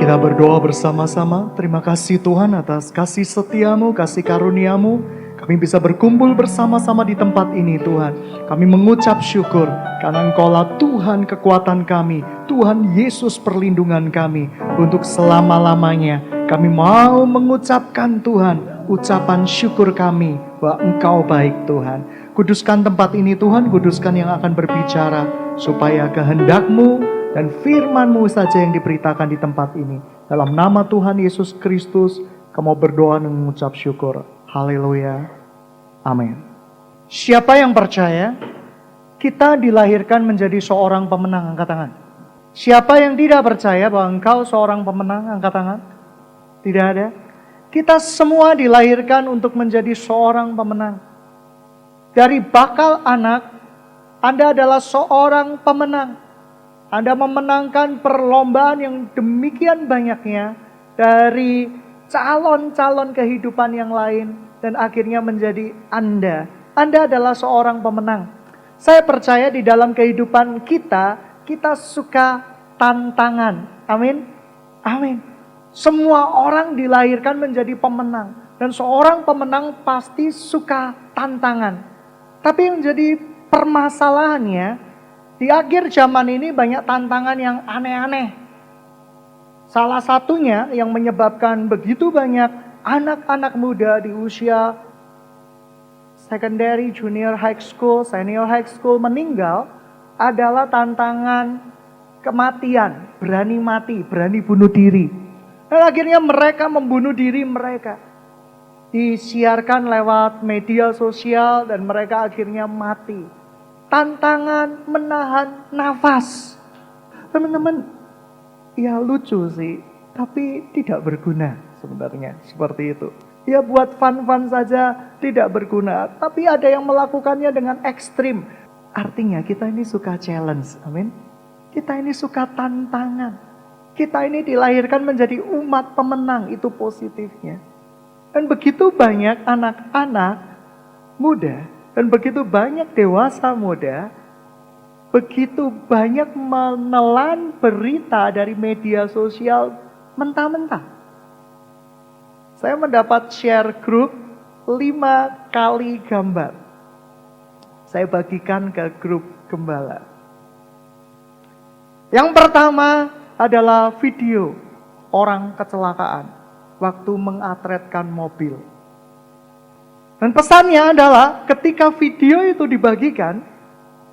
Kita berdoa bersama-sama. Terima kasih Tuhan atas kasih setiamu, kasih karuniamu. Kami bisa berkumpul bersama-sama di tempat ini Tuhan. Kami mengucap syukur karena Engkaulah Tuhan kekuatan kami. Tuhan Yesus perlindungan kami untuk selama-lamanya. Kami mau mengucapkan Tuhan ucapan syukur kami bahwa Engkau baik Tuhan. Kuduskan tempat ini Tuhan, kuduskan yang akan berbicara supaya kehendak-Mu dan firman-Mu saja yang diberitakan di tempat ini. Dalam nama Tuhan Yesus Kristus, kami berdoa dan mengucap syukur. Haleluya. Amin. Siapa yang percaya kita dilahirkan menjadi seorang pemenang? Angkat tangan. Siapa yang tidak percaya bahwa engkau seorang pemenang? Angkat tangan. Tidak ada. Kita semua dilahirkan untuk menjadi seorang pemenang. Dari bakal anak, Anda adalah seorang pemenang. Anda memenangkan perlombaan yang demikian banyaknya dari calon-calon kehidupan yang lain dan akhirnya menjadi Anda. Anda adalah seorang pemenang. Saya percaya di dalam kehidupan kita suka tantangan. Amin. Amin. Semua orang dilahirkan menjadi pemenang dan seorang pemenang pasti suka tantangan. Tapi yang menjadi permasalahannya, di akhir zaman ini banyak tantangan yang aneh-aneh. Salah satunya yang menyebabkan begitu banyak anak-anak muda di usia secondary, junior high school, senior high school meninggal adalah tantangan kematian. Berani mati, berani bunuh diri. Dan akhirnya mereka membunuh diri mereka. Disiarkan lewat media sosial dan mereka akhirnya mati. Tantangan menahan nafas. Teman-teman, ya lucu sih, tapi tidak berguna sebenarnya, seperti itu. Ya buat fun-fun saja, tidak berguna. Tapi ada yang melakukannya dengan ekstrim. Artinya kita ini suka challenge, amin. Kita ini suka tantangan. Kita ini dilahirkan menjadi umat pemenang, itu positifnya. Dan begitu banyak anak-anak muda, dan begitu banyak dewasa muda, begitu banyak menelan berita dari media sosial mentah-mentah. Saya mendapat share grup 5 kali gambar. Saya bagikan ke grup gembala. Yang pertama adalah video orang kecelakaan waktu mengatretkan mobil. Dan pesannya adalah ketika video itu dibagikan,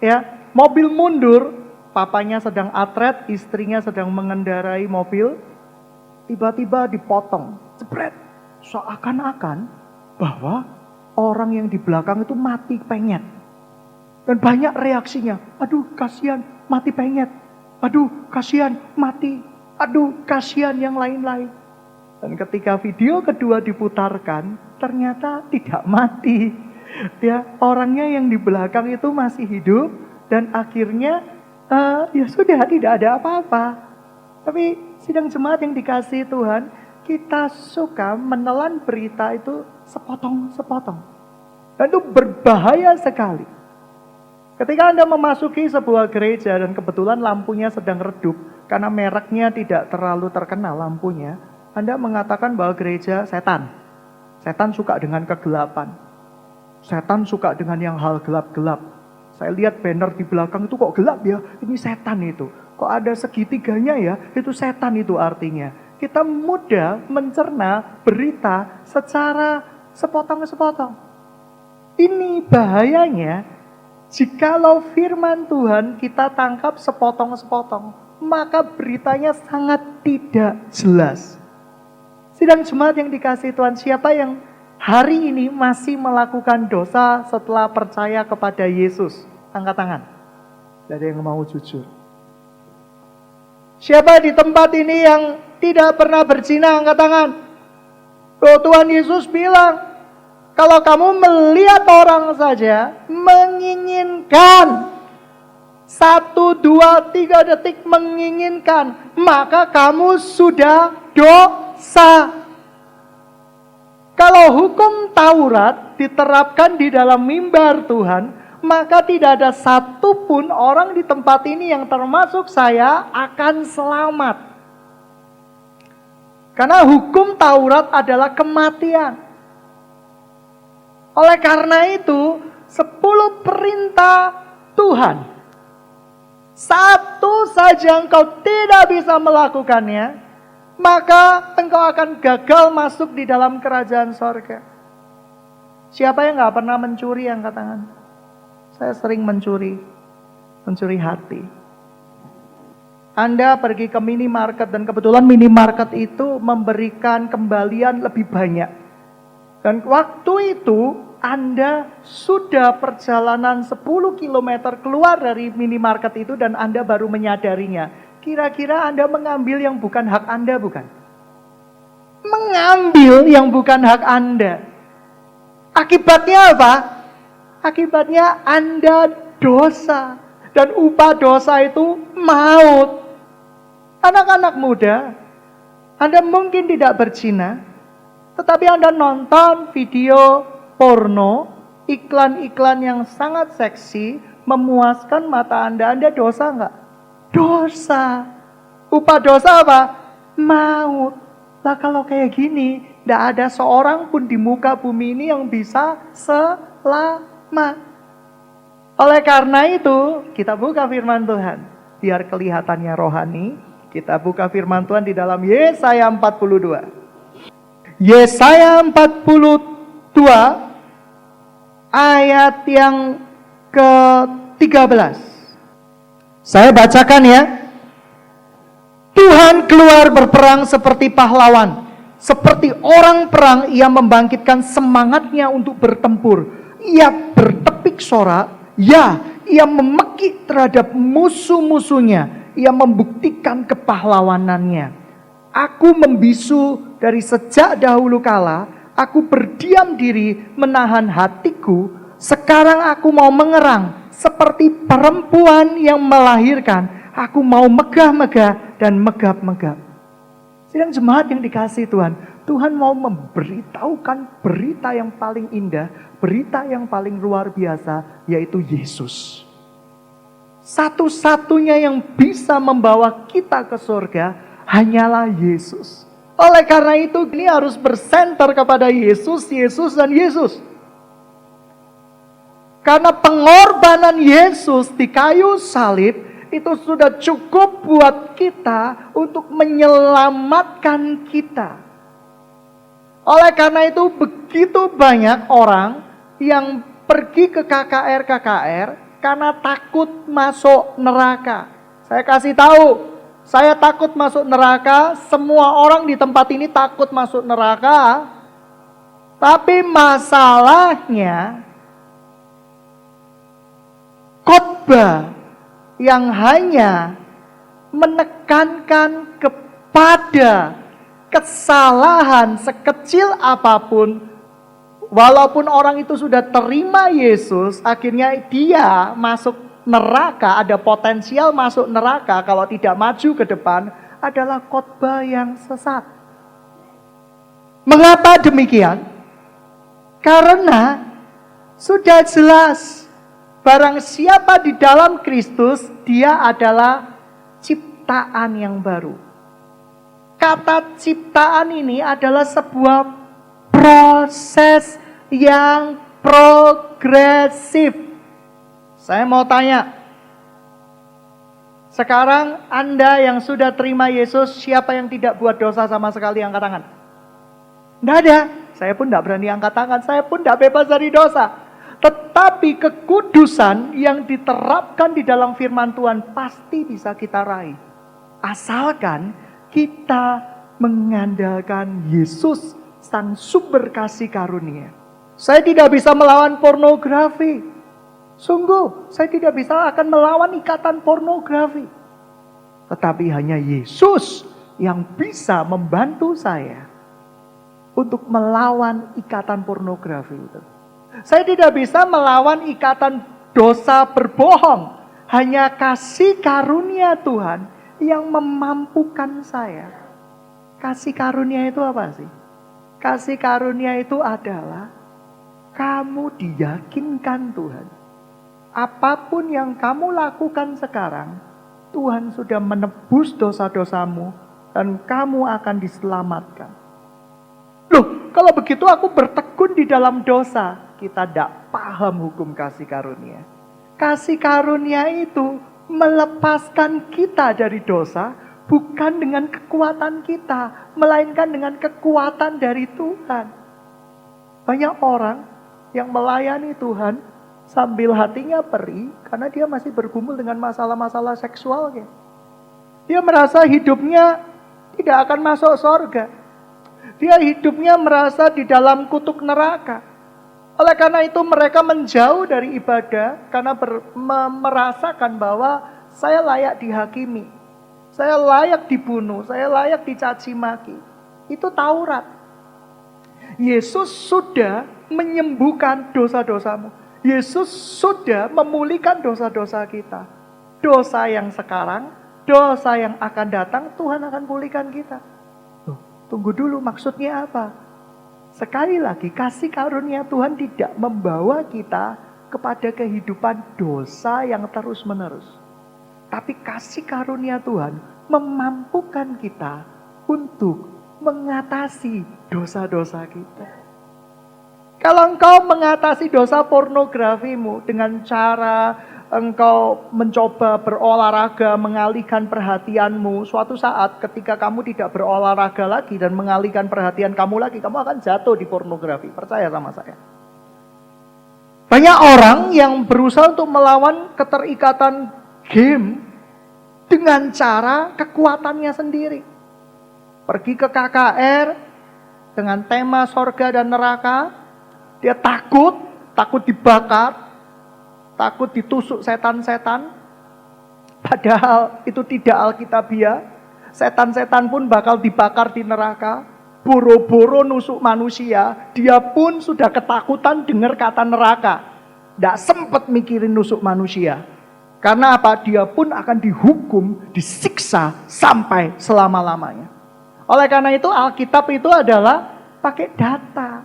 ya, mobil mundur, papanya sedang atret, istrinya sedang mengendarai mobil, tiba-tiba dipotong, jebret. Seakan-akan bahwa orang yang di belakang itu mati penyet. Dan banyak reaksinya, aduh kasihan mati penyet, aduh kasihan mati, aduh kasihan yang lain-lain. Dan ketika video kedua diputarkan, ternyata tidak mati. Ya, orangnya yang di belakang itu masih hidup dan akhirnya ya sudah tidak ada apa-apa. Tapi sidang jemaat yang dikasihi Tuhan, kita suka menelan berita itu sepotong-sepotong. Dan itu berbahaya sekali. Ketika Anda memasuki sebuah gereja dan kebetulan lampunya sedang redup karena mereknya tidak terlalu terkenal lampunya, Anda mengatakan bahwa gereja setan. Setan suka dengan kegelapan. Setan suka dengan yang hal gelap-gelap. Saya lihat banner di belakang itu kok gelap ya, ini setan itu. Kok ada segitiganya ya, itu setan itu artinya. Kita mudah mencerna berita secara sepotong-sepotong. Ini bahayanya, jikalau firman Tuhan kita tangkap sepotong-sepotong, maka beritanya sangat tidak jelas. Sidang jemaat yang dikasihi Tuhan, siapa yang hari ini masih melakukan dosa setelah percaya kepada Yesus? Angkat tangan. Tidak ada yang mau jujur. Siapa di tempat ini yang tidak pernah berzina? Angkat tangan. Oh, Tuhan Yesus bilang, kalau kamu melihat orang saja menginginkan, 1, 2, 3 detik menginginkan, maka kamu sudah dosa. Kalau hukum Taurat diterapkan di dalam mimbar Tuhan, maka tidak ada satupun orang di tempat ini yang termasuk saya akan selamat. Karena hukum Taurat adalah kematian. Oleh karena itu, 10 perintah Tuhan, satu saja engkau tidak bisa melakukannya, maka engkau akan gagal masuk di dalam kerajaan sorga. Siapa yang gak pernah mencuri, angkat tangan? Saya sering mencuri hati. Anda pergi ke minimarket dan kebetulan minimarket itu memberikan kembalian lebih banyak. Dan waktu itu Anda sudah perjalanan 10 km keluar dari minimarket itu dan Anda baru menyadarinya. Kira-kira Anda mengambil yang bukan hak Anda, bukan? Mengambil yang bukan hak Anda. Akibatnya apa? Akibatnya Anda dosa. Dan upah dosa itu maut. Anak-anak muda, Anda mungkin tidak berzina, tetapi Anda nonton video porno, iklan-iklan yang sangat seksi, memuaskan mata Anda dosa nggak? Dosa. Upah dosa apa? Maut. Lah kalau kayak gini, tidak ada seorang pun di muka bumi ini yang bisa selamat. Oleh karena itu, kita buka firman Tuhan. Biar kelihatannya rohani, kita buka firman Tuhan di dalam Yesaya 42. Yesaya 42 ayat yang ke-13. Saya bacakan ya. Tuhan keluar berperang seperti pahlawan. Seperti orang perang, ia membangkitkan semangatnya untuk bertempur. Ia bertepik sorak, ya, ia memekik terhadap musuh-musuhnya. Ia membuktikan kepahlawanannya. Aku membisu dari sejak dahulu kala. Aku berdiam diri menahan hatiku. Sekarang aku mau mengerang seperti perempuan yang melahirkan. Aku mau megah-megah dan megap-megap. Sidang jemaat yang dikasihi Tuhan, Tuhan mau memberitahukan berita yang paling indah, berita yang paling luar biasa, yaitu Yesus. Satu-satunya yang bisa membawa kita ke surga hanyalah Yesus. Oleh karena itu, ini harus bersenter kepada Yesus, Yesus, dan Yesus. Karena pengorbanan Yesus di kayu salib itu sudah cukup buat kita untuk menyelamatkan kita. Oleh karena itu, begitu banyak orang yang pergi ke KKR karena takut masuk neraka. Saya kasih tahu, saya takut masuk neraka, semua orang di tempat ini takut masuk neraka. Tapi masalahnya, khotbah yang hanya menekankan kepada kesalahan sekecil apapun, walaupun orang itu sudah terima Yesus, akhirnya dia masuk neraka, ada potensial masuk neraka kalau tidak maju ke depan, adalah khotbah yang sesat. Mengapa demikian? Karena sudah jelas, barang siapa di dalam Kristus, dia adalah ciptaan yang baru. Kata ciptaan ini adalah sebuah proses yang progresif. Saya mau tanya, sekarang Anda yang sudah terima Yesus, siapa yang tidak buat dosa sama sekali, angkat tangan? Tidak ada. Saya pun tidak berani angkat tangan, saya pun tidak bebas dari dosa. Tetapi kekudusan yang diterapkan di dalam firman Tuhan pasti bisa kita raih. Asalkan kita mengandalkan Yesus, sang sumber kasih karunia. Saya tidak bisa melawan pornografi. Sungguh, saya tidak bisa akan melawan ikatan pornografi. Tetapi hanya Yesus yang bisa membantu saya untuk melawan ikatan pornografi itu. Saya tidak bisa melawan ikatan dosa berbohong. Hanya kasih karunia Tuhan yang memampukan saya. Kasih karunia itu apa sih? Kasih karunia itu adalah kamu diyakinkan Tuhan. Apapun yang kamu lakukan sekarang, Tuhan sudah menebus dosa-dosamu dan kamu akan diselamatkan. Loh, kalau begitu aku bertekun di dalam dosa. Kita tidak paham hukum kasih karunia. Kasih karunia itu melepaskan kita dari dosa, bukan dengan kekuatan kita, melainkan dengan kekuatan dari Tuhan. Banyak orang yang melayani Tuhan sambil hatinya perih karena dia masih bergumul dengan masalah-masalah seksualnya. Dia merasa hidupnya tidak akan masuk surga. Dia hidupnya merasa di dalam kutuk neraka. Oleh karena itu mereka menjauh dari ibadah karena merasakan bahwa saya layak dihakimi. Saya layak dibunuh, saya layak dicaci maki. Itu Taurat. Yesus sudah menyembuhkan dosa-dosamu. Yesus sudah memulihkan dosa-dosa kita. Dosa yang sekarang, dosa yang akan datang, Tuhan akan pulihkan kita. Tunggu dulu, maksudnya apa? Sekali lagi, kasih karunia Tuhan tidak membawa kita kepada kehidupan dosa yang terus-menerus. Tapi kasih karunia Tuhan memampukan kita untuk mengatasi dosa-dosa kita. Kalau engkau mengatasi dosa pornografimu dengan cara engkau mencoba berolahraga, mengalihkan perhatianmu, suatu saat ketika kamu tidak berolahraga lagi dan mengalihkan perhatian kamu lagi, kamu akan jatuh di pornografi. Percaya sama saya. Banyak orang yang berusaha untuk melawan keterikatan game dengan cara kekuatannya sendiri. Pergi ke KKR dengan tema sorga dan neraka, dia takut dibakar, takut ditusuk setan-setan. Padahal itu tidak alkitabiah. Setan-setan pun bakal dibakar di neraka. Boro-boro nusuk manusia, dia pun sudah ketakutan dengar kata neraka. Tidak sempat mikirin nusuk manusia. Karena apa? Dia pun akan dihukum, disiksa sampai selama-lamanya. Oleh karena itu Alkitab itu adalah pakai data.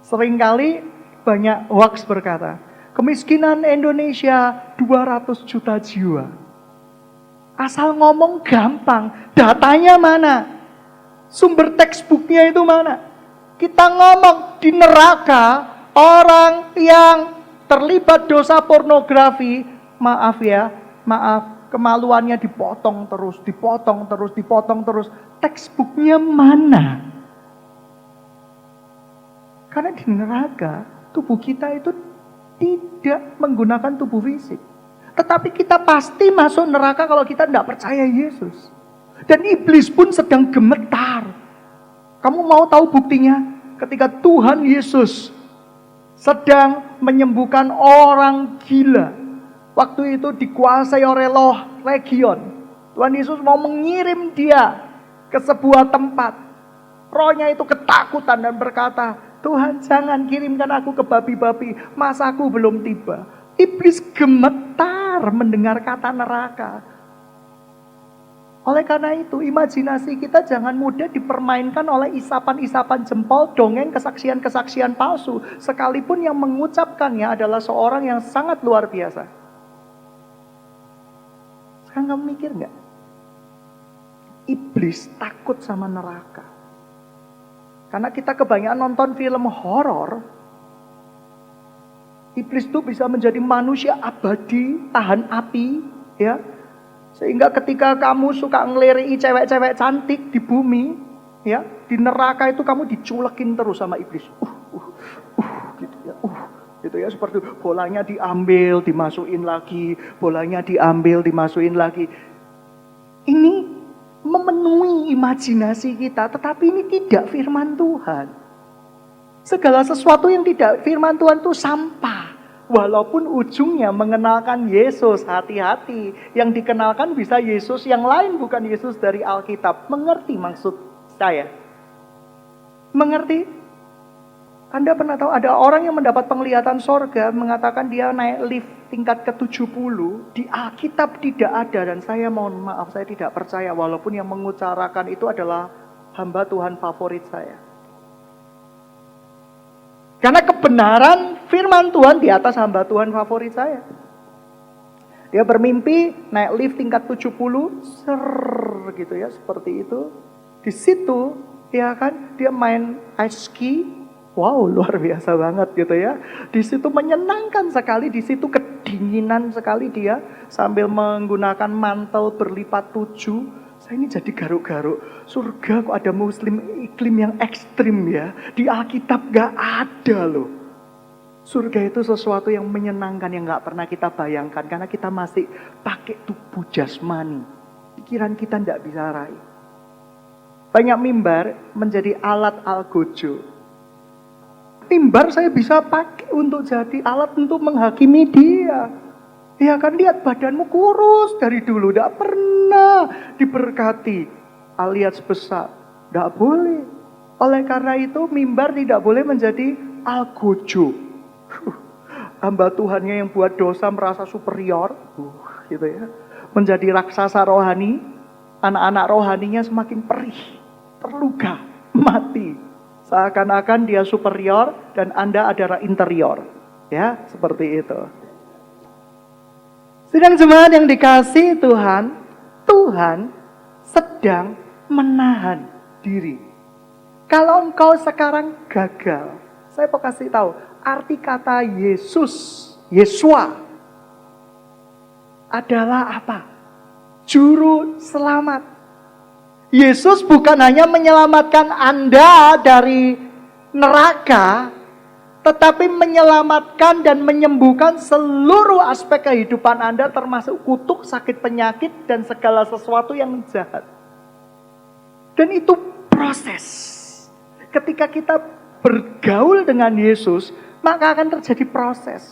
Seringkali banyak hoax berkata, kemiskinan Indonesia 200 juta jiwa. Asal ngomong gampang, datanya mana? Sumber textbooknya itu mana? Kita ngomong di neraka, orang yang terlibat dosa pornografi, maaf, kemaluannya dipotong terus. Textbooknya mana? Karena di neraka, tubuh kita itu tidak menggunakan tubuh fisik. Tetapi kita pasti masuk neraka kalau kita tidak percaya Yesus. Dan iblis pun sedang gemetar. Kamu mau tahu buktinya? Ketika Tuhan Yesus sedang menyembuhkan orang gila. Waktu itu dikuasai oleh roh legion. Tuhan Yesus mau mengirim dia ke sebuah tempat. Rohnya itu ketakutan dan berkata, Tuhan jangan kirimkan aku ke babi-babi, masaku belum tiba. Iblis gemetar mendengar kata neraka. Oleh karena itu, imajinasi kita jangan mudah dipermainkan oleh isapan-isapan jempol, dongeng, kesaksian-kesaksian palsu. Sekalipun yang mengucapkannya adalah seorang yang sangat luar biasa. Sekarang kamu mikir gak? Iblis takut sama neraka. Karena kita kebanyakan nonton film horor. Iblis itu bisa menjadi manusia abadi, tahan api, ya. Sehingga ketika kamu suka ngeliriki cewek-cewek cantik di bumi, ya, di neraka itu kamu diculekin terus sama iblis. Gitu ya, seperti bolanya diambil, dimasukin lagi, bolanya diambil, dimasukin lagi. Ini memenuhi imajinasi kita, tetapi ini tidak firman Tuhan. Segala sesuatu yang tidak firman Tuhan itu sampah. Walaupun ujungnya mengenalkan Yesus, hati-hati. Yang dikenalkan bisa Yesus yang lain, bukan Yesus dari Alkitab. Mengerti maksud saya? Mengerti? Anda pernah tahu ada orang yang mendapat penglihatan sorga, mengatakan dia naik lift tingkat ke-70. Di Alkitab tidak ada, dan saya mohon maaf, saya tidak percaya. Walaupun yang mengucarakan itu adalah hamba Tuhan favorit saya. Karena kebenaran firman Tuhan di atas hamba Tuhan favorit saya. Dia bermimpi naik lift tingkat 70, ser gitu ya, seperti itu. Di situ ya kan dia main ice ski. Wow, luar biasa banget gitu ya. Di situ menyenangkan sekali, di situ kedinginan sekali dia sambil menggunakan mantel berlipat 7. Saya ini jadi garuk-garuk. Surga kok ada muslim iklim yang ekstrim ya. Di Alkitab gak ada loh. Surga itu sesuatu yang menyenangkan yang gak pernah kita bayangkan. Karena kita masih pakai tubuh jasmani. Pikiran kita gak bisa raih. Banyak mimbar menjadi alat algojo. Mimbar saya bisa pakai untuk jadi alat untuk menghakimi dia. Ya kan, lihat badanmu kurus dari dulu. Gak pernah diberkati alias besar. Gak boleh. Oleh karena itu mimbar tidak boleh menjadi algojo. Hamba Tuhannya yang buat dosa merasa superior, gitu ya, menjadi raksasa rohani. Anak-anak rohaninya semakin perih, terluka, mati. Seakan-akan dia superior dan Anda adalah interior, ya, seperti itu. Sedang jemaat yang dikasihi Tuhan, Tuhan sedang menahan diri. Kalau engkau sekarang gagal, saya mau kasih tahu. Arti kata Yesus, Yesua adalah apa? Juru selamat. Yesus bukan hanya menyelamatkan Anda dari neraka, tetapi menyelamatkan dan menyembuhkan seluruh aspek kehidupan Anda, termasuk kutuk, sakit, penyakit, dan segala sesuatu yang jahat. Dan itu proses. Ketika kita bergaul dengan Yesus, maka akan terjadi proses.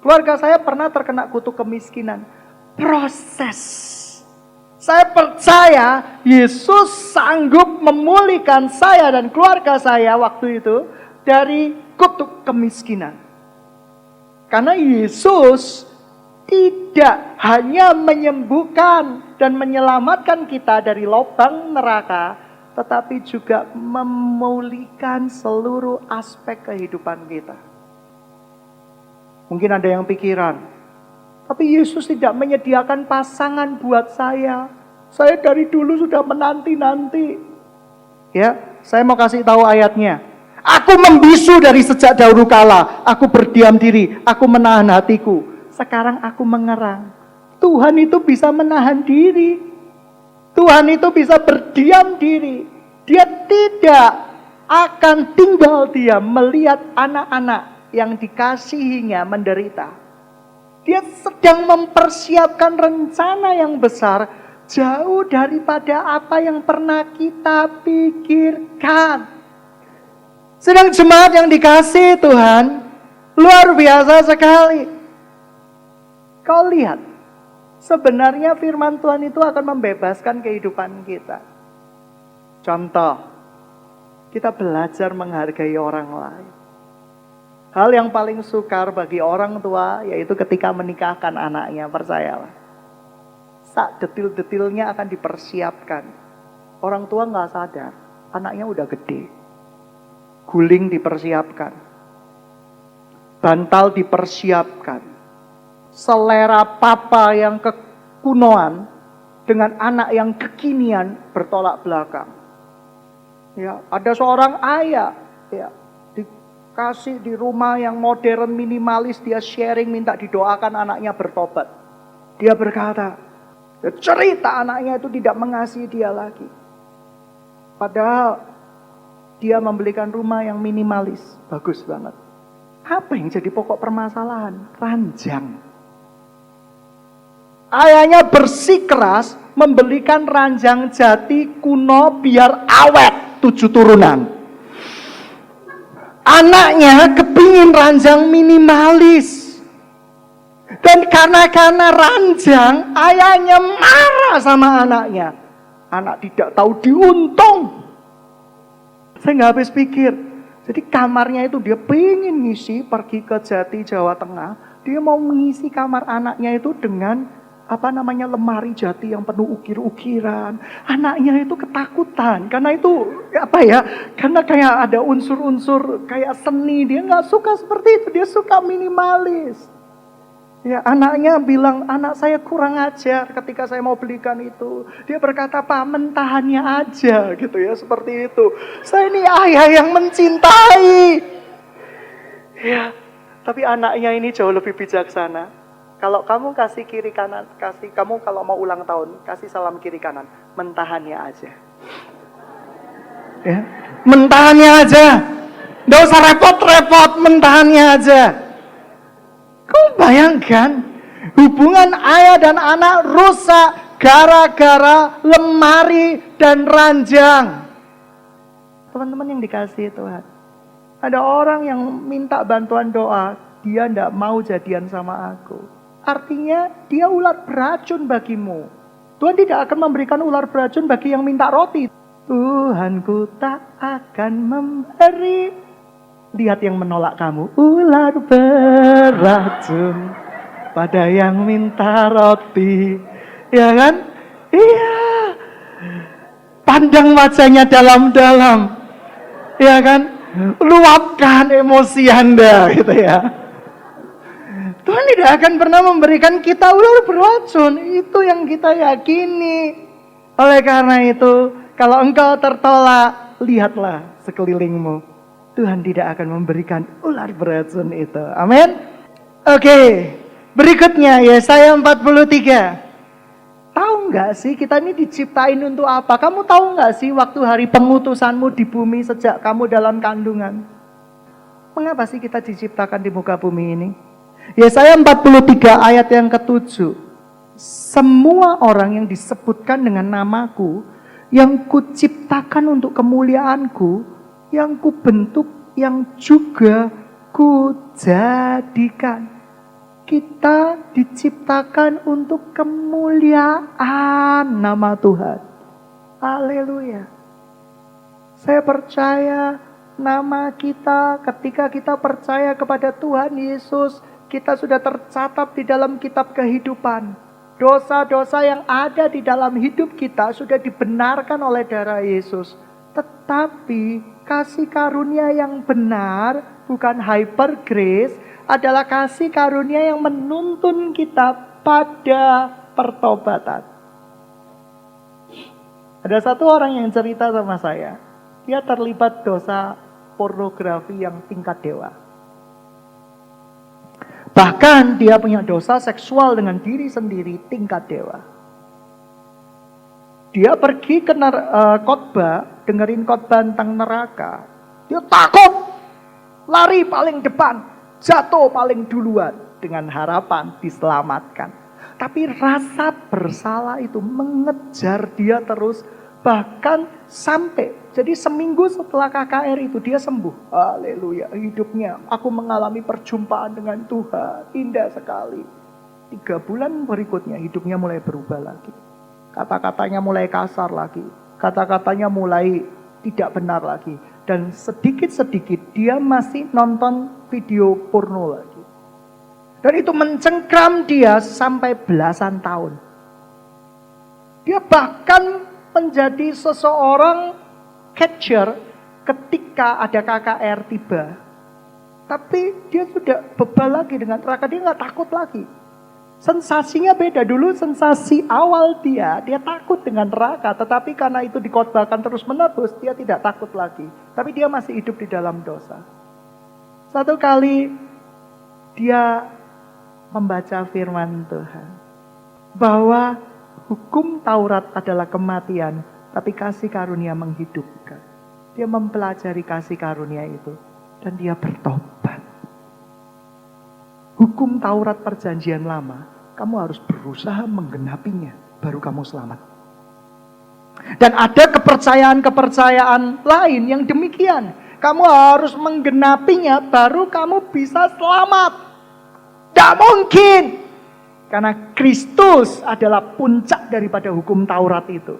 Keluarga saya pernah terkena kutuk kemiskinan. Proses. Saya percaya Yesus sanggup memulihkan saya dan keluarga saya waktu itu dari kutuk kemiskinan. Karena Yesus tidak hanya menyembuhkan dan menyelamatkan kita dari lubang neraka, tetapi juga memulihkan seluruh aspek kehidupan kita. Mungkin ada yang pikiran, tapi Yesus tidak menyediakan pasangan buat saya. Saya dari dulu sudah menanti-nanti. Ya, saya mau kasih tahu ayatnya. Aku membisu dari sejak dahulu kala. Aku berdiam diri, aku menahan hatiku. Sekarang aku mengerang. Tuhan itu bisa menahan diri. Tuhan itu bisa berdiam diri. Dia tidak akan tinggal diam melihat anak-anak yang dikasihinya menderita. Dia sedang mempersiapkan rencana yang besar, jauh daripada apa yang pernah kita pikirkan. Sedang jemaat yang dikasihi Tuhan, luar biasa sekali. Kau lihat, sebenarnya firman Tuhan itu akan membebaskan kehidupan kita. Contoh, kita belajar menghargai orang lain. Hal yang paling sukar bagi orang tua yaitu ketika menikahkan anaknya, percayalah. Sak detil-detilnya akan dipersiapkan. Orang tua gak sadar, anaknya udah gede. Guling dipersiapkan. Bantal dipersiapkan. Selera papa yang kekunoan dengan anak yang kekinian bertolak belakang. Ya, ada seorang ayah, ya, dikasih di rumah yang modern minimalis, dia sharing minta didoakan anaknya bertobat. Dia berkata, cerita anaknya itu tidak mengasihi dia lagi. Padahal dia membelikan rumah yang minimalis, bagus banget. Apa yang jadi pokok permasalahan? Ranjang. Ayahnya bersikeras membelikan ranjang jati kuno biar awet 7 turunan. Anaknya kepingin ranjang minimalis. Dan karena ranjang, ayahnya marah sama anaknya. Anak tidak tahu diuntung. Saya nggak habis pikir. Jadi kamarnya itu dia pengen ngisi, pergi ke Jati Jawa Tengah. Dia mau mengisi kamar anaknya itu dengan lemari jati yang penuh ukir-ukiran. Anaknya itu ketakutan karena itu karena kayak ada unsur-unsur kayak seni. Dia nggak suka seperti itu, dia suka minimalis. Ya, anaknya bilang, anak saya kurang ajar ketika saya mau belikan itu. Dia berkata, Pak, mentahannya aja gitu ya, seperti itu. Saya ini ayah yang mencintai. Ya, tapi anaknya ini jauh lebih bijaksana. Kalau kamu kasih kiri kanan, kamu kalau mau ulang tahun, kasih salam kiri kanan, mentahannya aja. Ya, mentahannya aja. Nggak usah repot-repot, mentahannya aja. Kau bayangkan, hubungan ayah dan anak rusak gara-gara lemari dan ranjang. Teman-teman yang dikasihi Tuhan, ada orang yang minta bantuan doa, dia tidak mau jadian sama aku. Artinya dia ular beracun bagimu. Tuhan tidak akan memberikan ular beracun bagi yang minta roti. Tuhanku tak akan memberi. Lihat yang menolak kamu, ular beracun pada yang minta roti. Ya kan? Iya. Pandang wajahnya dalam-dalam. Ya kan? Luapkan emosi Anda gitu ya. Tuhan tidak akan pernah memberikan kita ular beracun. Itu yang kita yakini. Oleh karena itu, kalau engkau tertolak, lihatlah sekelilingmu. Tuhan tidak akan memberikan ular beracun itu. Amin. Oke. Berikutnya Yesaya 43. Tahu nggak sih kita ini diciptain untuk apa? Kamu tahu nggak sih waktu hari pengutusanmu di bumi sejak kamu dalam kandungan? Mengapa sih kita diciptakan di muka bumi ini? Yesaya 43 ayat yang ke-7. Semua orang yang disebutkan dengan namaku, yang kuciptakan untuk kemuliaanku, yang kubentuk, yang juga kujadikan. Kita diciptakan untuk kemuliaan nama Tuhan. Haleluya. Saya percaya nama kita ketika kita percaya kepada Tuhan Yesus, kita sudah tercatat di dalam kitab kehidupan. Dosa-dosa yang ada di dalam hidup kita sudah dibenarkan oleh darah Yesus. Tetapi kasih karunia yang benar, bukan hyper grace, adalah kasih karunia yang menuntun kita pada pertobatan. Ada satu orang yang cerita sama saya, dia terlibat dosa pornografi yang tingkat dewa. Bahkan dia punya dosa seksual dengan diri sendiri tingkat dewa. Dia pergi ke khotbah, dengerin khotbah tentang neraka. Dia takut, lari paling depan, jatuh paling duluan dengan harapan diselamatkan. Tapi rasa bersalah itu mengejar dia terus, bahkan sampai jadi seminggu setelah KKR itu dia sembuh. Haleluya, hidupnya aku mengalami perjumpaan dengan Tuhan, indah sekali. 3 bulan berikutnya hidupnya mulai berubah lagi. Kata-katanya mulai kasar lagi. Kata-katanya mulai tidak benar lagi. Dan sedikit-sedikit dia masih nonton video porno lagi. Dan itu mencengkram dia sampai belasan tahun. Dia bahkan menjadi seseorang catcher ketika ada KKR tiba. Tapi dia sudah bebal lagi dengan neraka. Dia gak takut lagi. Sensasinya beda. Dulu sensasi awal dia takut dengan neraka. Tetapi karena itu dikhotbahkan terus menerus, dia tidak takut lagi. Tapi dia masih hidup di dalam dosa. Satu kali dia membaca firman Tuhan. Bahwa hukum Taurat adalah kematian, tapi kasih karunia menghidupkan. Dia mempelajari kasih karunia itu. Dan dia bertobat. Hukum Taurat perjanjian lama, kamu harus berusaha menggenapinya, baru kamu selamat. Dan ada kepercayaan-kepercayaan lain yang demikian. Kamu harus menggenapinya, baru kamu bisa selamat. Tidak mungkin. Karena Kristus adalah puncak daripada hukum Taurat itu.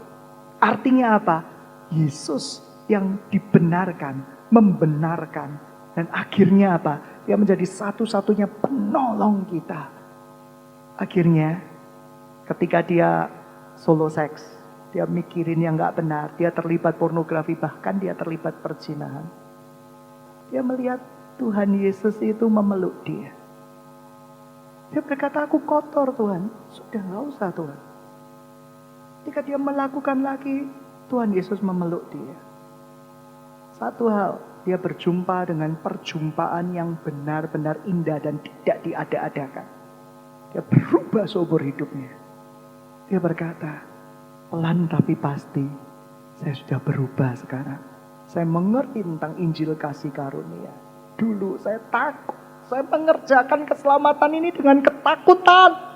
Artinya apa? Yesus yang dibenarkan, membenarkan. Dan akhirnya apa? Dia menjadi satu-satunya penolong kita. Akhirnya ketika dia solo seks, dia mikirin yang gak benar, dia terlibat pornografi, bahkan dia terlibat perzinahan. Dia melihat Tuhan Yesus itu memeluk dia. Dia berkata, aku kotor Tuhan. Sudah gak usah Tuhan. Ketika dia melakukan lagi, Tuhan Yesus memeluk dia. Satu hal, dia berjumpa dengan perjumpaan yang benar-benar indah dan tidak diada-adakan. Dia berubah seumur hidupnya. Dia berkata, pelan tapi pasti, saya sudah berubah sekarang. Saya mengerti tentang Injil kasih karunia. Dulu saya takut. Saya mengerjakan keselamatan ini dengan ketakutan.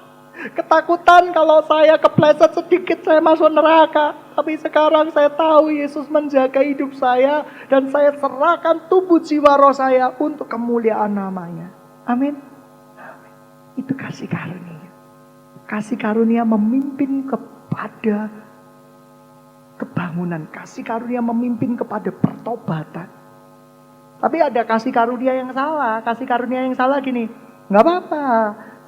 Ketakutan kalau saya kepleset sedikit saya masuk neraka. Tapi sekarang saya tahu Yesus menjaga hidup saya. Dan saya serahkan tubuh jiwa roh saya untuk kemuliaan namanya. Amin. Amin. Itu kasih karunia. Kasih karunia memimpin kepada kebangunan. Kasih karunia memimpin kepada pertobatan. Tapi ada kasih karunia yang salah. Kasih karunia yang salah gini, gak apa-apa.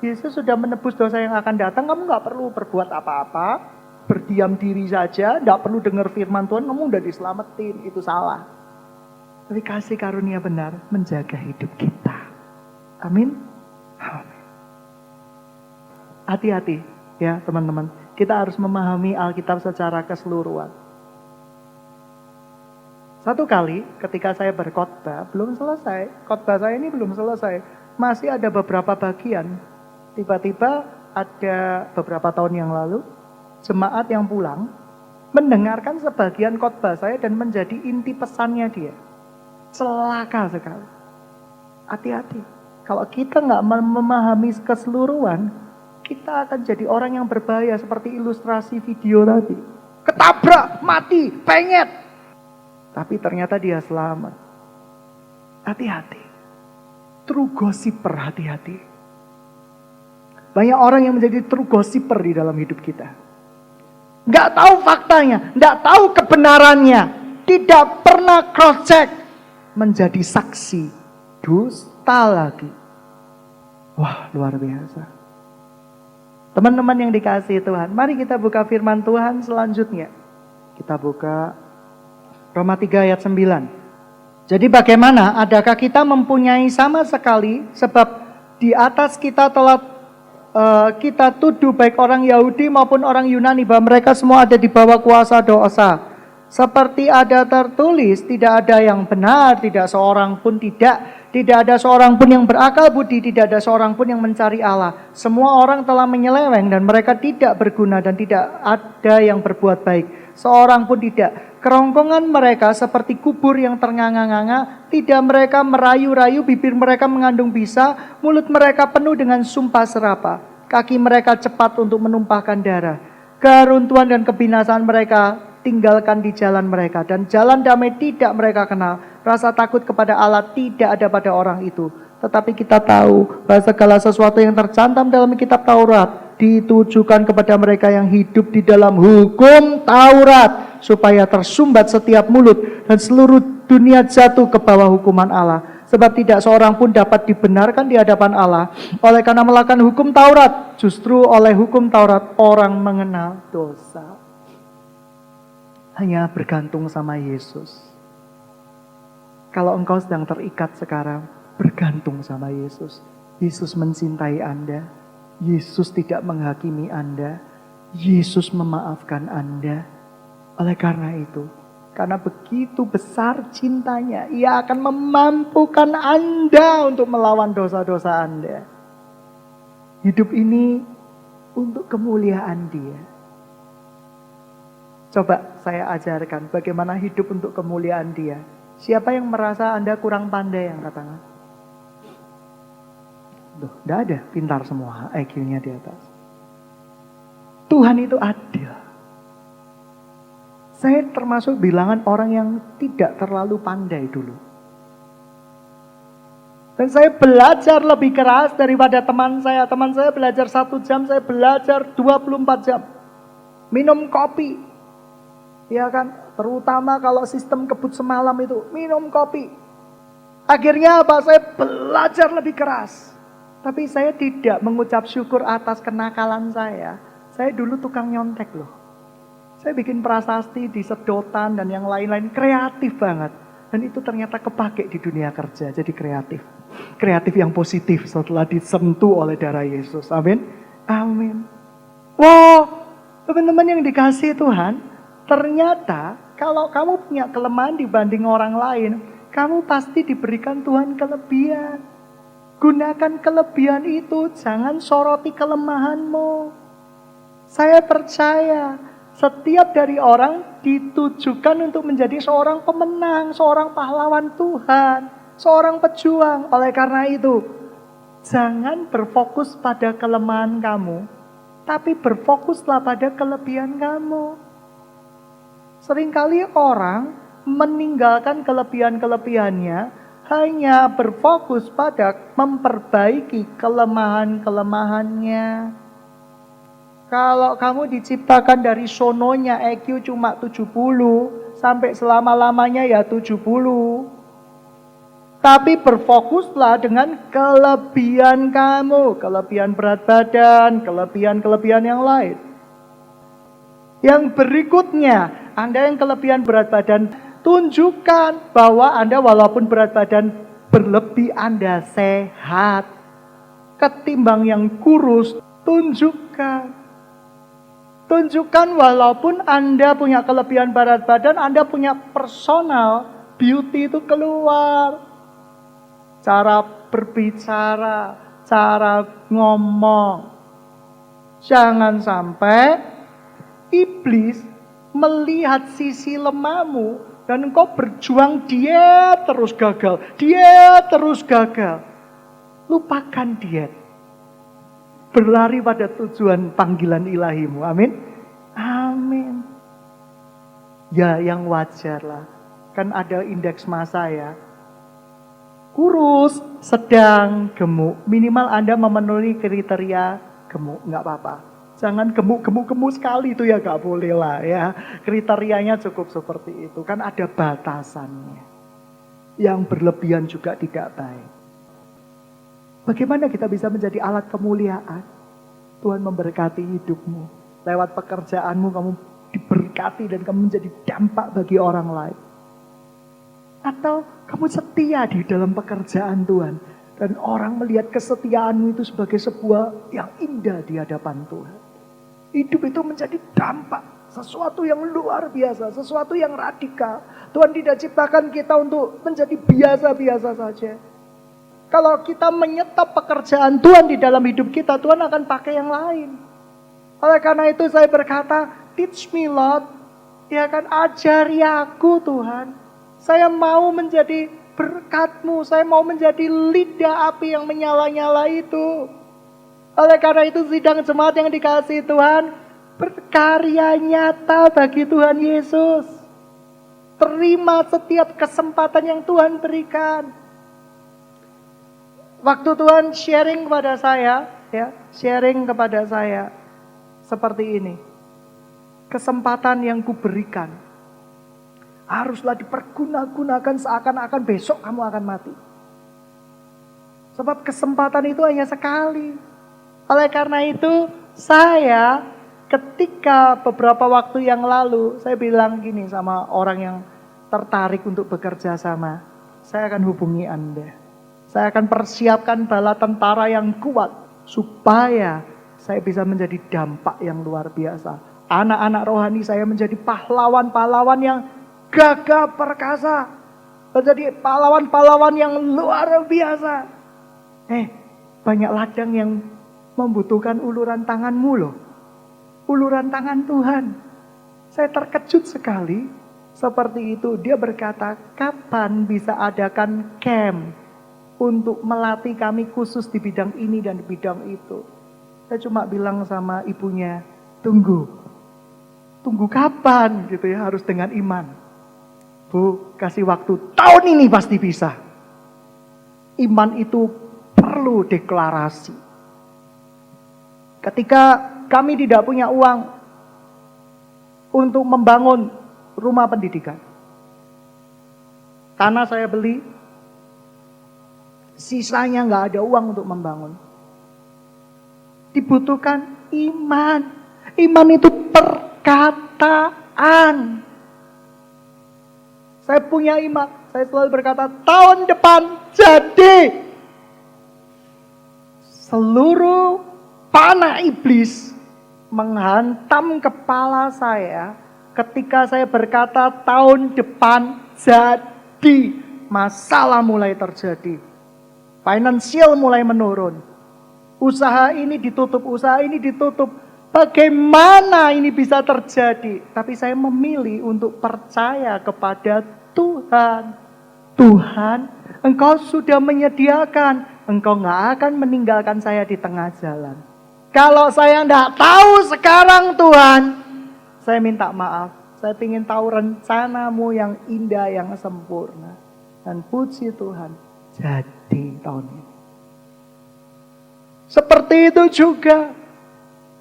Yesus sudah menebus dosa yang akan datang. Kamu gak perlu berbuat apa-apa. Berdiam diri saja. Gak perlu dengar firman Tuhan. Kamu udah diselamatin. Itu salah. Tapi kasih karunia benar menjaga hidup kita. Amin. Amin. Hati-hati ya teman-teman. Kita harus memahami Alkitab secara keseluruhan. Satu kali ketika saya berkhotbah, belum selesai. Khotbah saya ini belum selesai. Masih ada beberapa bagian. Tiba-tiba ada beberapa tahun yang lalu, jemaat yang pulang, mendengarkan sebagian khotbah saya dan menjadi inti pesannya dia. Celaka sekali. Hati-hati. Kalau kita nggak memahami keseluruhan, kita akan jadi orang yang berbahaya seperti ilustrasi video tadi. Ketabrak, mati, penyet. Tapi ternyata dia selamat. Hati-hati. True gossiper, hati-hati. Banyak orang yang menjadi true gossiper di dalam hidup kita. Nggak tahu faktanya, nggak tahu kebenarannya, tidak pernah cross check, menjadi saksi dusta lagi. Wah, luar biasa. Teman-teman yang dikasihi Tuhan, mari kita buka firman Tuhan selanjutnya. Kita buka Roma 3 ayat 9. Jadi bagaimana? Adakah kita mempunyai sama sekali? Sebab di atas kita telah kita tuduh baik orang Yahudi maupun orang Yunani bahwa mereka semua ada di bawah kuasa dosa. Seperti ada tertulis, tidak ada yang benar, tidak seorang pun tidak ada seorang pun yang berakal budi, tidak ada seorang pun yang mencari Allah. Semua orang telah menyeleweng dan mereka tidak berguna dan tidak ada yang berbuat baik. Seorang pun tidak. Kerongkongan mereka seperti kubur yang ternganga-nganga, tidak mereka merayu-rayu, bibir mereka mengandung bisa, mulut mereka penuh dengan sumpah serapa. Kaki mereka cepat untuk menumpahkan darah. Keruntuhan dan kebinasaan mereka tinggalkan di jalan mereka, dan jalan damai tidak mereka kenal. Rasa takut kepada Allah tidak ada pada orang itu. Tetapi kita tahu bahwa segala sesuatu yang tercantum dalam kitab Taurat ditujukan kepada mereka yang hidup di dalam hukum Taurat, supaya tersumbat setiap mulut dan seluruh dunia jatuh ke bawah hukuman Allah. Sebab tidak seorang pun dapat dibenarkan di hadapan Allah oleh karena melakukan hukum Taurat. Justru oleh hukum Taurat orang mengenal dosa. Hanya bergantung sama Yesus. Kalau engkau sedang terikat sekarang, bergantung sama Yesus. Yesus mencintai Anda. Yesus tidak menghakimi Anda. Yesus memaafkan Anda. Oleh karena itu, karena begitu besar cintanya, Ia akan memampukan Anda untuk melawan dosa-dosa Anda. Hidup ini untuk kemuliaan Dia. Coba saya ajarkan bagaimana hidup untuk kemuliaan Dia. Siapa yang merasa Anda kurang pandai, angkat tangan? Tuh, tidak ada, pintar semua, IQ-nya di atas. Tuhan itu adil. Saya termasuk bilangan orang yang tidak terlalu pandai dulu. Dan saya belajar lebih keras daripada teman saya. Teman saya belajar 1 jam, saya belajar 24 jam. Minum kopi. Ya kan, terutama kalau sistem kebut semalam itu, minum kopi. Akhirnya apa? Saya belajar lebih keras. Tapi saya tidak mengucap syukur atas kenakalan saya. Saya dulu tukang nyontek loh. Saya bikin prasasti di sedotan dan yang lain-lain, kreatif banget. Dan itu ternyata kepake di dunia kerja, jadi kreatif. Kreatif yang positif setelah disentuh oleh darah Yesus. Amin. Amin. Wow, teman-teman yang dikasihi Tuhan, ternyata kalau kamu punya kelemahan dibanding orang lain, kamu pasti diberikan Tuhan kelebihan. Gunakan kelebihan itu, jangan soroti kelemahanmu. Saya percaya setiap dari orang ditujukan untuk menjadi seorang pemenang, seorang pahlawan Tuhan, seorang pejuang. Oleh karena itu, jangan berfokus pada kelemahan kamu, tapi berfokuslah pada kelebihan kamu. Seringkali orang meninggalkan kelebihan-kelebihannya, hanya berfokus pada memperbaiki kelemahan-kelemahannya. Kalau kamu diciptakan dari sononya IQ cuma 70, sampai selama-lamanya ya 70. Tapi berfokuslah dengan kelebihan kamu, kelebihan berat badan, kelebihan-kelebihan yang lain. Yang berikutnya, Anda yang kelebihan berat badan, tunjukkan bahwa Anda walaupun berat badan berlebih, Anda sehat. Ketimbang yang kurus, tunjukkan. Tunjukkan walaupun Anda punya kelebihan berat badan, Anda punya personal beauty itu keluar. Cara berbicara, cara ngomong. Jangan sampai iblis melihat sisi lemahmu dan engkau berjuang, dia terus gagal. Lupakan diet. Berlari pada tujuan panggilan ilahimu. Amin. Amin. Ya yang wajar lah. Kan ada indeks massa ya. Kurus, sedang, gemuk. Minimal Anda memenuhi kriteria gemuk. Nggak apa-apa. Jangan gemuk sekali itu ya nggak boleh lah ya. Kriterianya cukup seperti itu. Kan ada batasannya. Yang berlebihan juga tidak baik. Bagaimana kita bisa menjadi alat kemuliaan? Tuhan memberkati hidupmu. Lewat pekerjaanmu kamu diberkati dan kamu menjadi dampak bagi orang lain. Atau kamu setia di dalam pekerjaan Tuhan. Dan orang melihat kesetiaanmu itu sebagai sebuah yang indah di hadapan Tuhan. Hidup itu menjadi dampak. Sesuatu yang luar biasa. Sesuatu yang radikal. Tuhan tidak ciptakan kita untuk menjadi biasa-biasa saja. Kalau kita menyetop pekerjaan Tuhan di dalam hidup kita, Tuhan akan pakai yang lain. Oleh karena itu saya berkata, teach me Lord. Ya kan, ajari aku Tuhan. Saya mau menjadi berkat-Mu. Saya mau menjadi lidah api yang menyala-nyala itu. Oleh karena itu sidang jemaat yang dikasihi Tuhan, berkarya nyata bagi Tuhan Yesus. Terima setiap kesempatan yang Tuhan berikan. Waktu Tuhan sharing kepada saya seperti ini. Kesempatan yang kuberikan haruslah dipergunakan seakan-akan besok kamu akan mati. Sebab kesempatan itu hanya sekali. Oleh karena itu saya ketika beberapa waktu yang lalu saya bilang gini sama orang yang tertarik untuk bekerja sama. Saya akan hubungi Anda. Saya akan persiapkan bala tentara yang kuat supaya saya bisa menjadi dampak yang luar biasa. Anak-anak rohani saya menjadi pahlawan-pahlawan yang gagah perkasa. Menjadi pahlawan-pahlawan yang luar biasa. Banyak ladang yang membutuhkan uluran tanganmu loh. Uluran tangan Tuhan. Saya terkejut sekali seperti itu. Dia berkata, kapan bisa adakan camp untuk melatih kami khusus di bidang ini dan di bidang itu. Saya cuma bilang sama ibunya, tunggu kapan gitu ya, harus dengan iman. Bu, kasih waktu, tahun ini pasti bisa. Iman itu perlu deklarasi. Ketika kami tidak punya uang untuk membangun rumah pendidikan, tanah saya beli, sisanya nggak ada uang untuk membangun. Dibutuhkan iman. Iman itu perkataan. Saya punya iman. Saya selalu berkata, tahun depan jadi. Seluruh panah iblis menghantam kepala saya ketika saya berkata tahun depan jadi. Masalah mulai terjadi. Finansial mulai menurun. Usaha ini ditutup, usaha ini ditutup. Bagaimana ini bisa terjadi? Tapi saya memilih untuk percaya kepada Tuhan. Tuhan, Engkau sudah menyediakan. Engkau gak akan meninggalkan saya di tengah jalan. Kalau saya gak tahu sekarang Tuhan, saya minta maaf. Saya ingin tahu rencanamu yang indah, yang sempurna. Dan puji Tuhan, jadi tahun ini. Seperti itu juga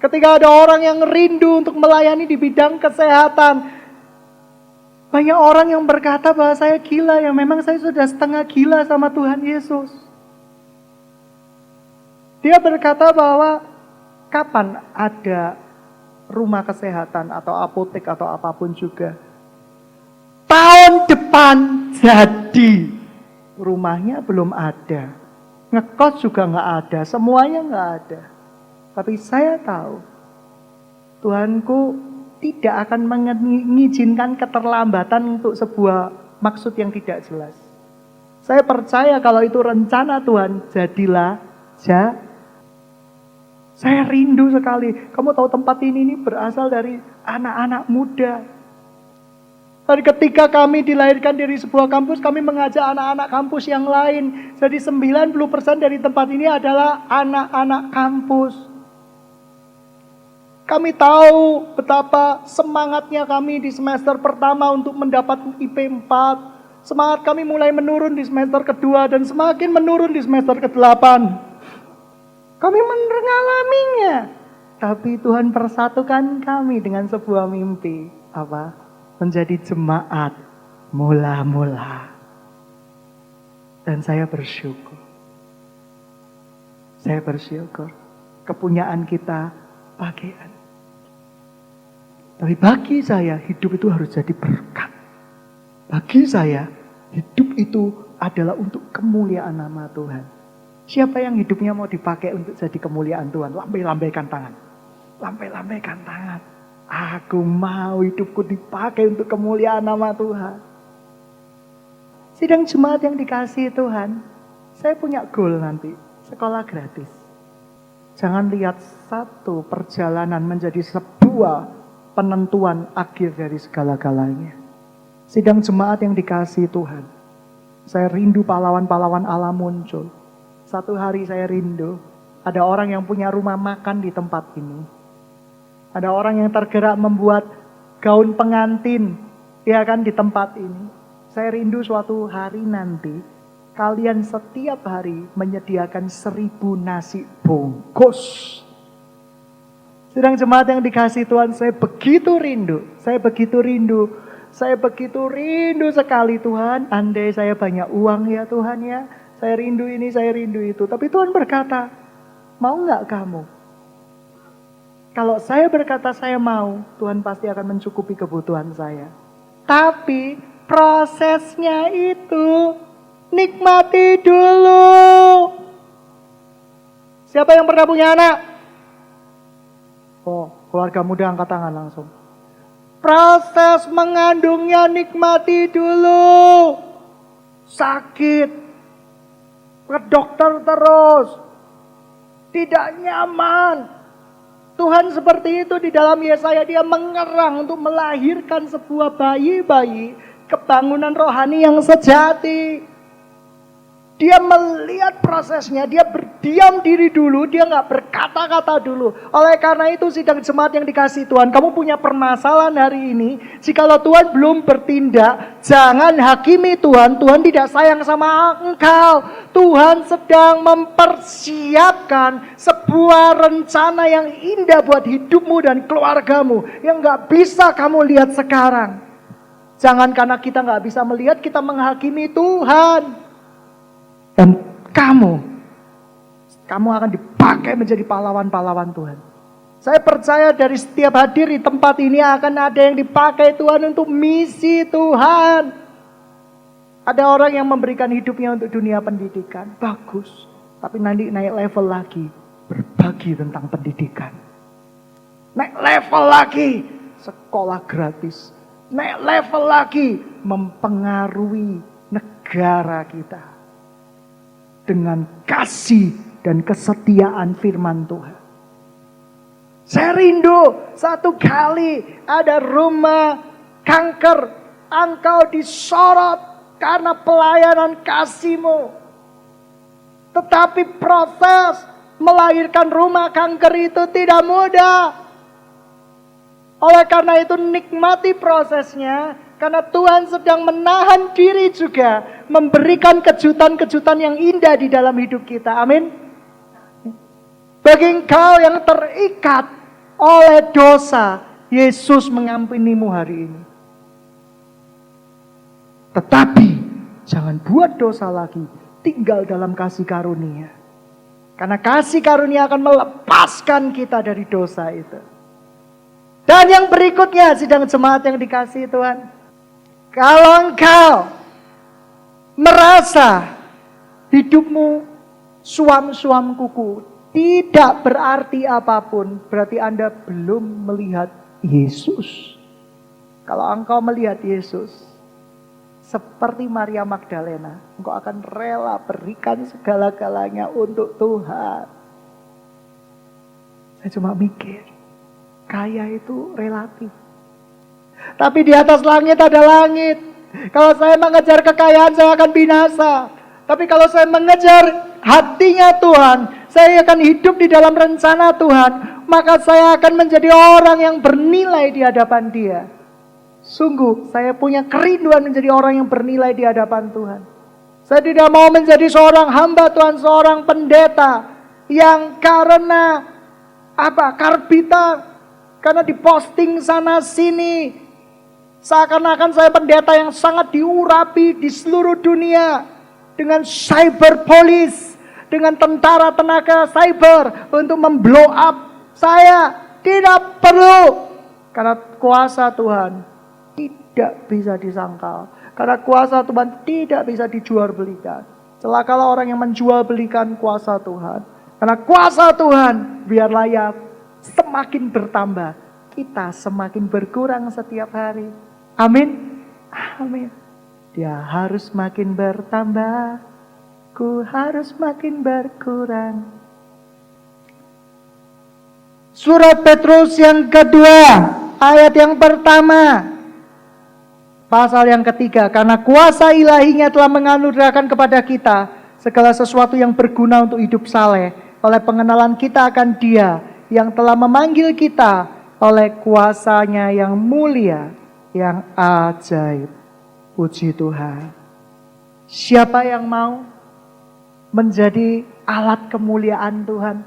ketika ada orang yang rindu untuk melayani di bidang kesehatan. Banyak orang yang berkata bahwa saya gila, ya memang saya sudah setengah gila sama Tuhan Yesus. Dia berkata bahwa kapan ada rumah kesehatan atau apotek atau apapun juga. Tahun depan jadi. Rumahnya belum ada. Ngekos juga gak ada. Semuanya gak ada. Tapi saya tahu Tuhanku tidak akan mengizinkan keterlambatan untuk sebuah maksud yang tidak jelas. Saya percaya kalau itu rencana Tuhan, jadilah. Saya rindu sekali. Kamu tahu tempat ini berasal dari anak-anak muda. Dan ketika kami dilahirkan dari sebuah kampus, kami mengajak anak-anak kampus yang lain. Jadi 90% dari tempat ini adalah anak-anak kampus. Kami tahu betapa semangatnya kami di semester pertama untuk mendapat IP 4. Semangat kami mulai menurun di semester kedua dan semakin menurun di semester ke-8. Kami mengalaminya. Tapi Tuhan persatukan kami dengan sebuah mimpi. Apa? Menjadi jemaat mula-mula. Dan saya bersyukur. Saya bersyukur. Kepunyaan kita bagian. Tapi bagi saya hidup itu harus jadi berkat. Bagi saya hidup itu adalah untuk kemuliaan nama Tuhan. Siapa yang hidupnya mau dipakai untuk jadi kemuliaan Tuhan? Lambai-lambaikan tangan. Lambai-lambaikan tangan. Aku mau hidupku dipakai untuk kemuliaan nama Tuhan. Sidang jemaat yang dikasihi Tuhan, saya punya goal nanti, sekolah gratis. Jangan lihat satu perjalanan menjadi sebuah penentuan akhir dari segala-galanya. Sidang jemaat yang dikasihi Tuhan, saya rindu pahlawan-pahlawan Allah muncul. Satu hari saya rindu, ada orang yang punya rumah makan di tempat ini. Ada orang yang tergerak membuat gaun pengantin, ya kan, di tempat ini. Saya rindu suatu hari nanti, kalian setiap hari menyediakan 1000 nasi bungkus. Sedang jemaat yang dikasihi Tuhan, saya begitu rindu. Saya begitu rindu sekali Tuhan. Andai saya banyak uang ya Tuhan ya. Saya rindu ini, saya rindu itu. Tapi Tuhan berkata, mau gak kamu? Kalau saya berkata saya mau, Tuhan pasti akan mencukupi kebutuhan saya. Tapi prosesnya itu nikmati dulu. Siapa yang pernah punya anak? Oh, keluarga muda angkat tangan langsung. Proses mengandungnya nikmati dulu. Sakit. Ke dokter terus. Tidak nyaman. Tuhan seperti itu di dalam Yesaya, dia mengerang untuk melahirkan sebuah bayi-bayi, kebangunan rohani yang sejati. Dia melihat prosesnya, dia berdiam diri dulu, dia gak berkata-kata dulu. Oleh karena itu sidang jemaat yang dikasihi Tuhan, kamu punya permasalahan hari ini, jikalau Tuhan belum bertindak, jangan hakimi Tuhan. Tuhan tidak sayang sama engkau. Tuhan sedang mempersiapkan sebuah rencana yang indah buat hidupmu dan keluargamu, yang gak bisa kamu lihat sekarang. Jangan karena kita gak bisa melihat, kita menghakimi Tuhan. Dan kamu akan dipakai menjadi pahlawan-pahlawan Tuhan. Saya percaya dari setiap hadir di tempat ini akan ada yang dipakai Tuhan untuk misi Tuhan. Ada orang yang memberikan hidupnya untuk dunia pendidikan. Bagus. Tapi nanti naik level lagi. Berbagi tentang pendidikan. Naik level lagi. Sekolah gratis. Naik level lagi. Mempengaruhi negara kita. Dengan kasih dan kesetiaan firman Tuhan. Saya rindu satu kali ada rumah kanker. Engkau disorot karena pelayanan kasih-Mu. Tetapi proses melahirkan rumah kanker itu tidak mudah. Oleh karena itu nikmati prosesnya. Karena Tuhan sedang menahan diri juga. Memberikan kejutan-kejutan yang indah di dalam hidup kita. Amin. Bagi engkau yang terikat oleh dosa, Yesus mengampunimu hari ini. Tetapi jangan buat dosa lagi. Tinggal dalam kasih karunia. Karena kasih karunia akan melepaskan kita dari dosa itu. Dan yang berikutnya, sidang jemaat yang dikasihi Tuhan. Kalau engkau merasa hidupmu suam-suam kuku, tidak berarti apapun, berarti Anda belum melihat Yesus. Kalau engkau melihat Yesus, seperti Maria Magdalena, engkau akan rela berikan segala-galanya untuk Tuhan. Saya cuma mikir, kaya itu relatif. Tapi di atas langit ada langit. Kalau saya mengejar kekayaan, saya akan binasa. Tapi kalau saya mengejar hatinya Tuhan, saya akan hidup di dalam rencana Tuhan, maka saya akan menjadi orang yang bernilai di hadapan Dia. Sungguh, saya punya kerinduan menjadi orang yang bernilai di hadapan Tuhan. Saya tidak mau menjadi seorang hamba Tuhan, seorang pendeta yang karena karbita, karena diposting sana sini, seakan-akan saya pendeta yang sangat diurapi di seluruh dunia dengan cyber police, dengan tentara tenaga cyber untuk memblow up saya. Tidak perlu, karena kuasa Tuhan tidak bisa disangkal. Karena kuasa Tuhan tidak bisa dijual belikan. Celakalah orang yang menjual belikan kuasa Tuhan. Karena kuasa Tuhan biarlah ya semakin bertambah, kita semakin berkurang setiap hari. Amin. Amin. Dia harus makin bertambah, ku harus makin berkurang. Surat Petrus yang kedua, ayat yang pertama, pasal yang ketiga. Karena kuasa ilahinya telah menganugerahkan kepada kita segala sesuatu yang berguna untuk hidup saleh, oleh pengenalan kita akan Dia yang telah memanggil kita oleh kuasanya yang mulia, yang ajaib. Puji Tuhan. Siapa yang mau menjadi alat kemuliaan Tuhan?